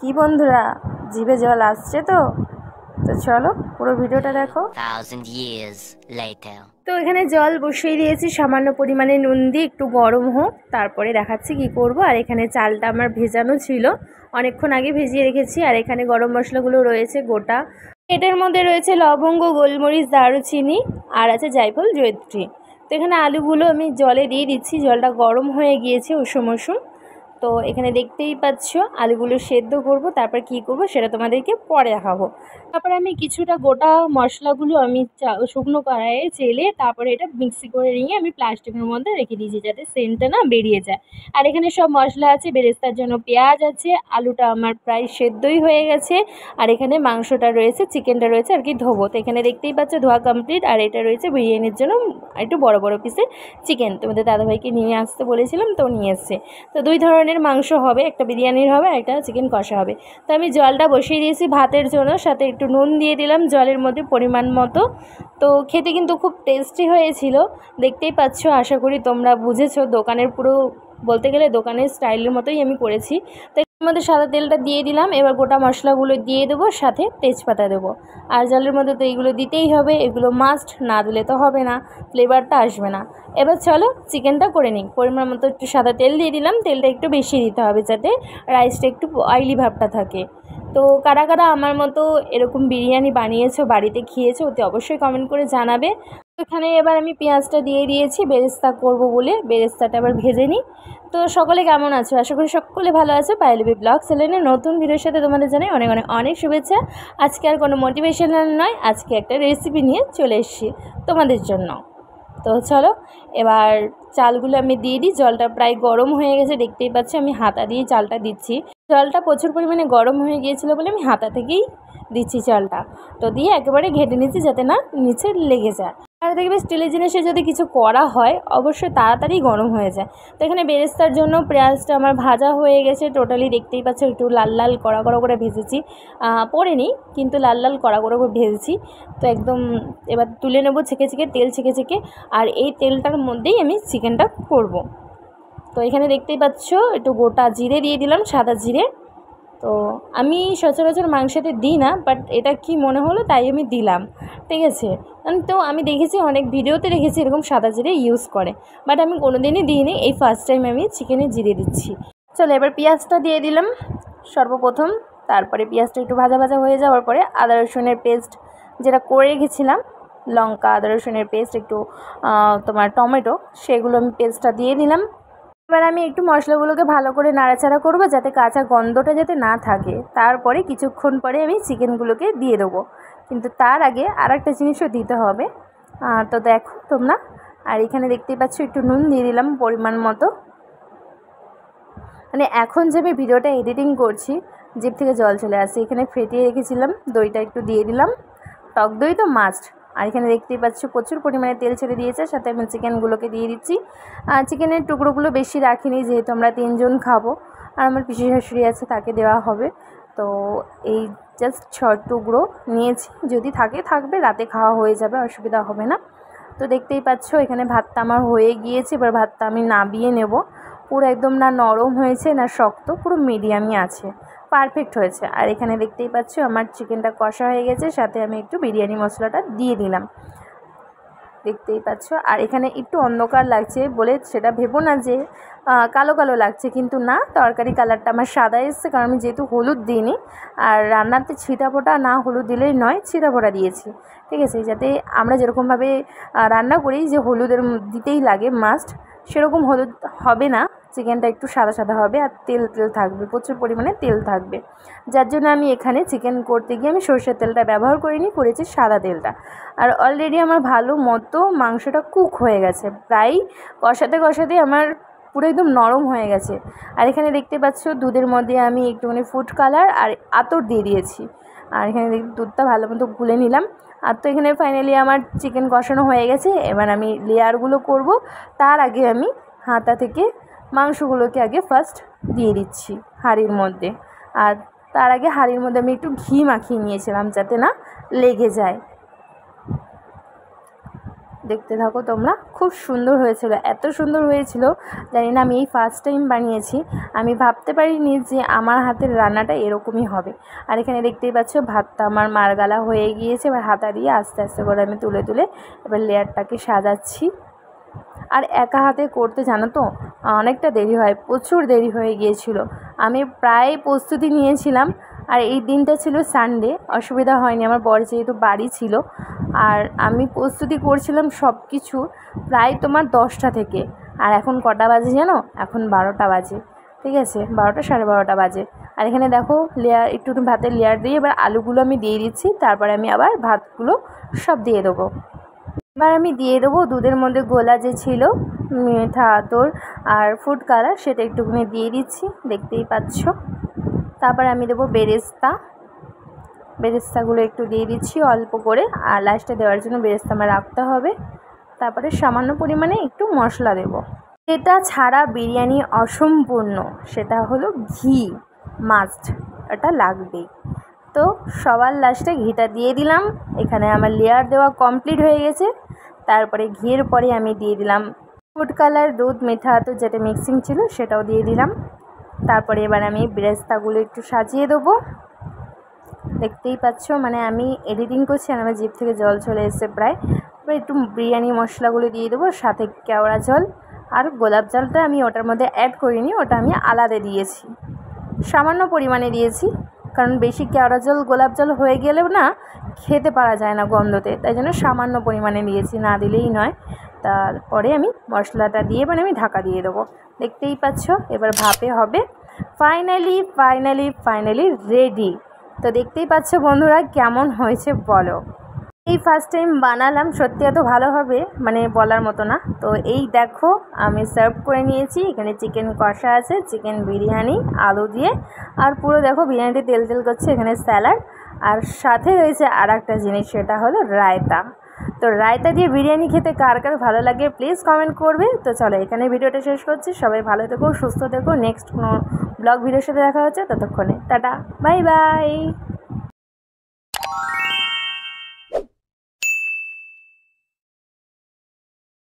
কি বন্ধুরা, জিভে জল আসছে তো তো চলো পুরো ভিডিওটা দেখো। 1000 years later. তো এখানে জল বসিয়ে দিয়েছি, সামান্য পরিমাণে নুন দিয়ে একটু গরম হোক, তারপরে দেখাচ্ছি কি করব। আর এখানে চালটা আমার ভেজানো ছিল, অনেকক্ষণ আগে ভিজিয়ে রেখেছি। আর এখানে গরম মশলাগুলো রয়েছে গোটা, এটার মধ্যে রয়েছে লবঙ্গ, গোলমরিচ, দারুচিনি, আর আছে জায়ফল, জয়িত্রী। তো এখানে আলুগুলো আমি জলে দিয়ে দিচ্ছি, জলটা গরম হয়ে গিয়েছে উষুম উষুম। তো এখানে দেখতেই পাচ্ছ আলুগুলো সেদ্ধ করব, তারপর কি করব সেটা তোমাদেরকে পরে দেখাবো। তারপরে আমি কিছুটা গোটা মশলাগুলো আমি শুকনো কড়াইয়ে চেলে তারপরে এটা মিক্সি করে নিয়ে আমি প্লাস্টিকের মধ্যে রেখে দিয়েছি যাতে সেন্টটা না বেরিয়ে যায়। আর এখানে সব মশলা আছে, বেরেস্তার জন্য পেঁয়াজ আছে, আলুটা আমার প্রায় সেদ্ধই হয়ে গেছে। আর এখানে মাংসটা রয়েছে, চিকেনটা রয়েছে আর কি ধোবো। তো এখানে দেখতেই পাচ্ছ ধোয়া কমপ্লিট। আর এটা রয়েছে বিরিয়ানির জন্য একটু বড় বড় পিসের চিকেন, তোমাদের দাদাভাইকে নিয়ে আসতে বলেছিলাম, তো নিয়ে এসছে। তো দুই ধরনের মাংস হবে, একটা বিরিয়ানির হবে, একটা চিকেন কষা হবে। তো আমি জলটা বসিয়ে দিয়েছি ভাতের জন্য, সাথে একটু নুন দিয়ে দিলাম জলের মধ্যে পরিমাণ মতো। তো খেতে কিন্তু খুব টেস্টি হয়েছিল, দেখতেই পাচ্ছ। আশা করি তোমরা বুঝেছো, দোকানের পুরো বলতে গেলে দোকানের স্টাইলের মতোই আমি করেছি। তো এর মধ্যে সাদা তেলটা দিয়ে দিলাম, এবার গোটা মশলাগুলো দিয়ে দেবো, সাথে তেজপাতা দেবো। আর জলের মধ্যে তো এইগুলো দিতেই হবে, এগুলো মাস্ট, না দিলে তো হবে না, ফ্লেভারটা আসবে না। এবার চলো চিকেনটা করে নিই। পরিমাণ মতো একটু সাদা তেল দিয়ে দিলাম, তেলটা একটু বেশি দিতে হবে যাতে রাইসটা একটু অয়েলি ভাবটা থাকে। তো কারা কারা আমার মতো এরকম বিরিয়ানি বানিয়েছো, বাড়িতে খেয়েছো, ওতে অবশ্যই কমেন্ট করে জানাবে। এখানে এবার আমি পেঁয়াজটা দিয়ে দিয়েছি, বেরেস্তা করব বলে বেরেস্তাটা আবার ভেজে নিই। তো সকলে কেমন আছো? আশা করি সকলে ভালো আছো। পায়েলবি ব্লগ চ্যানেলের নতুন ভিডিওর সাথে তোমাদের জানাই অনেক অনেক অনেক শুভেচ্ছা। আজকে আর কোনো মোটিভেশনাল নয়, আজকে একটা রেসিপি নিয়ে চলে এসেছি তোমাদের জন্য। তো চলো এবার চালগুলো আমি দিয়ে দিই। জলটা প্রায় গরম হয়ে গেছে, দেখতেই পাচ্ছি আমি হাতা দিয়ে চালটা দিচ্ছি। জলটা প্রচুর পরিমাণে গরম হয়ে গিয়েছিলো বলে আমি হাতা থেকেই দিচ্ছি চালটা। তো দিয়ে একেবারে ঘেটে নিচ্ছি যাতে না নিচে লেগে যায়। আর দেখবে স্টিলের জিনিসে যদি কিছু করা হয় অবশ্যই তাড়াতাড়ি গরম হয়ে যায়। তো এখানে বেরেস্তার জন্য পেঁয়াজটা আমার ভাজা হয়ে গেছে টোটালি, দেখতেই পাচ্ছ একটু লাল লাল কড়া কড়া করে ভেজেছি, পড়েনি কিন্তু লাল লাল কড়া কড়া করে ভেজেছি। তো একদম এবার তুলে নেবো ছেঁকে ছেঁকে, তেল ছেঁকে ছেঁকে। আর এই তেলটার মধ্যেই আমি চিকেনটা করব। তো এখানে দেখতেই পাচ্ছ একটু গোটা জিরে দিয়ে দিলাম, সাদা জিরে। তো আমি সচরাচর মাংসতে দিই না, বাট এটা কি মনে হলো তাই আমি দিলাম, ঠিক আছে। তো আমি দেখেছি অনেক ভিডিওতে দেখেছি এরকম সাদা জিরে ইউজ করে, বাট আমি কোনোদিনই দিইনি, এই ফার্স্ট টাইম আমি চিকেনে জিরে দিচ্ছি। চলো এবার পেঁয়াজটা দিয়ে দিলাম সর্বপ্রথম। তারপরে পেঁয়াজটা একটু ভাজা ভাজা হয়ে যাওয়ার পরে আদা রসুনের পেস্ট যেটা করে রেখেছিলাম, লঙ্কা আদা রসুনের পেস্ট, একটু তোমার টমেটো, সেগুলো আমি পেস্টটা দিয়ে দিলাম। এবার আমি একটু মশলাগুলোকে ভালো করে নাড়াচাড়া করবো যাতে কাঁচা গন্ধটা যাতে না থাকে। তারপরে কিছুক্ষণ পরে আমি চিকেনগুলোকে দিয়ে দেবো, কিন্তু তার আগে আর একটা জিনিসও দিতে হবে। তো দেখো তোমরা, আর এখানে দেখতেই পাচ্ছ একটু নুন দিয়ে দিলাম পরিমাণ মতো। মানে এখন যে আমি ভিডিওটা এডিটিং করছি জিভ থেকে জল চলে আসছে। এখানে ফেটিয়ে রেখেছিলাম দইটা একটু দিয়ে দিলাম, টক দই তো মাস্ট। আর এখানে দেখতেই পাচ্ছ প্রচুর পরিমাণে তেল ছেড়ে দিয়েছে, সাথে আমি চিকেনগুলোকে দিয়ে দিচ্ছি। চিকেনের টুকরোগুলো বেশি রাখিনি যেহেতু আমরা 3 জন খাবো, আর আমার পিসি শাশুড়ি আছে তাকে দেওয়া হবে। তো এই জাস্ট 6 টুকরো নিয়েছি, যদি থাকে থাকবে, রাতে খাওয়া হয়ে যাবে, অসুবিধা হবে না। তো দেখতেই পাচ্ছ এখানে ভাতটা আমার হয়ে গিয়েছে, এবার ভাতটা আমি নাবিয়ে নেব। পুরো একদম না নরম হয়েছে না শক্ত, পুরো মিডিয়ামই আছে, পারফেক্ট হয়েছে। আর এখানে দেখতেই পাচ্ছ আমার চিকেনটা কষা হয়ে গেছে, সাথে আমি একটু বিরিয়ানি মশলাটা দিয়ে দিলাম, দেখতেই পাচ্ছ। আর এখানে একটু অন্ধকার লাগছে বলে সেটা ভেবো না যে কালো কালো লাগছে, কিন্তু না, তরকারি কালারটা আমার সাদা এসছে, কারণ আমি যেহেতু হলুদ দিইনি। আর রান্নাতে ছিটাফোঁটা না হলুদ দিলেই নয়, ছিটাফোঁটা দিয়েছি, ঠিক আছে, যাতে আমরা যেরকমভাবে রান্না করি যে হলুদের দিতেই লাগে মাস্ট, সেরকম হলুদ হবে না। চিকেনটা একটু সাদা সাদা হবে আর তেল তেল থাকবে, প্রচুর পরিমাণে তেল থাকবে। যার জন্য আমি এখানে চিকেন করতে গিয়ে আমি সরষের তেলটা ব্যবহার করিনি, করেছি সাদা তেলটা। আর অলরেডি আমার ভালো মতো মাংসটা কুক হয়ে গেছে, প্রায় কষাতে কষাতে আমার পুরো একদম নরম হয়ে গেছে। আর এখানে দেখতে পাচ্ছ দুধের মধ্যে আমি একটুখানি ফুড কালার আর আতর দিয়ে দিয়েছি। আর এখানে দুধটা ভালো মতো গুলে নিলাম। আর তো এখানে ফাইনালি আমার চিকেন কষানো হয়ে গেছে। এবার আমি লেয়ারগুলো করব, তার আগে আমি হাতা থেকে মাংসগুলোকে আগে ফার্স্ট দিয়ে দিচ্ছি হাঁড়ির মধ্যে। আর তার আগে হাঁড়ির মধ্যে আমি একটু ঘি মাখিয়ে নিয়েছিলাম যাতে না লেগে যায়। দেখতে থাকো তোমরা। খুব সুন্দর হয়েছিল, এত সুন্দর হয়েছিল জানি না, আমি এই ফার্স্ট টাইম বানিয়েছি। আমি ভাবতে পারিনি যে আমার হাতের রান্নাটা এরকমই হবে। আর এখানে দেখতেই পাচ্ছ ভাতটা আমার মারগালা হয়ে গিয়েছে। এবার হাতা দিয়ে আস্তে আস্তে করে আমি তুলে তুলে এবার লেয়ারটাকে সাজাচ্ছি। আর একা হাতে করতে জানো তো অনেকটা দেরি হয়, প্রচুর দেরি হয়ে গিয়েছিল। আমি প্রায় প্রস্তুতি নিয়েছিলাম, আর এই দিনটা ছিল সানডে, অসুবিধা হয়নি, আমার বর যেহেতু বাড়ি ছিল। আর আমি প্রস্তুতি করছিলাম সব কিছু প্রায় তোমার 10টা থেকে। আর এখন কটা বাজে জানো? এখন 12টা বাজে, ঠিক আছে, 12টা সাড়ে 12টা বাজে। আর এখানে দেখো লেয়ার, একটু ভাতের লেয়ার দিয়ে এবার আলুগুলো আমি দিয়ে দিচ্ছি, তারপরে আমি আবার ভাতগুলো সব দিয়ে দেবো। এবার আমি দিয়ে দেবো দুধের মধ্যে গোলা যে ছিল মিঠা আতর আর ফুড কালার, সেটা একটুখানি দিয়ে দিচ্ছি, দেখতেই পাচ্ছ। তারপরে আমি দেবো বেরেস্তাগুলো একটু দিয়ে দিচ্ছি অল্প করে, আর লাস্টে দেওয়ার জন্য বেরেস্তা আমার রাখতে হবে। তারপরে সামান্য পরিমাণে একটু মশলা দেব। এটা ছাড়া বিরিয়ানি অসম্পূর্ণ, সেটা হলো ঘি মাস্ট, এটা লাগবেই। তো সবার লাস্টে ঘিটা দিয়ে দিলাম। এখানে আমার লেয়ার দেওয়া কমপ্লিট হয়ে গেছে। তারপরে ঘিয়ের পরে আমি দিয়ে দিলাম ফুড কালার, দুধ, মিঠা আতর যেটা মিক্সিং ছিল সেটাও দিয়ে দিলাম। তারপরে এবার আমি বেরেস্তাগুলো একটু সাজিয়ে দেবো। দেখতেই পাচ্ছ, মানে আমি এডিটিং করছি আর আমার জিভ থেকে জল চলে এসেছে প্রায়। এবার একটু বিরিয়ানি মশলাগুলো দিয়ে দেবো, সাথে কেওড়া জল আর গোলাপ জলটা আমি ওটার মধ্যে অ্যাড করিনি, ওটা আমি আলাদা দিয়েছি, সামান্য পরিমাণে দিয়েছি। কারণ বেশি কেওড়া জল গোলাপ জল হয়ে গেলেও না খেতে পারা যায় না গন্ধতে, তাই জন্য সামান্য পরিমাণে দিয়েছি, না দিলেই নয়। তারপরে আমি মশলাটা দিয়ে মানে আমি ঢাকা দিয়ে দেবো। দেখতেই পাচ্ছ এবার ভাপে হবে। Finally ready. তো দেখতেই পাচ্ছ বন্ধুরা কেমন হয়েছে বলো। এই ফার্স্ট টাইম বানালাম, সত্যি এত ভালো হবে মানে বলার মতো না। তো এই দেখো আমি সার্ভ করে নিয়েছি। এখানে চিকেন কষা আছে, চিকেন বিরিয়ানি আলু দিয়ে, আর পুরো দেখো বিরিয়ানিতে তেল তেল করছে। এখানে স্যালাড, আর সাথে রয়েছে আর একটা জিনিস, সেটা হলো রায়তা। তো রায়তা দিয়ে বিরিয়ানি খেতে কার কার ভালো লাগে প্লিজ কমেন্ট করবে। তো চলো এখানে ভিডিওটা শেষ করছি। সবাই ভালো থেকো, সুস্থ থেকো। নেক্সট কোনো ব্লগ ভিডিওর সাথে দেখা হচ্ছে, ততক্ষণে টাটা, বাই বাই।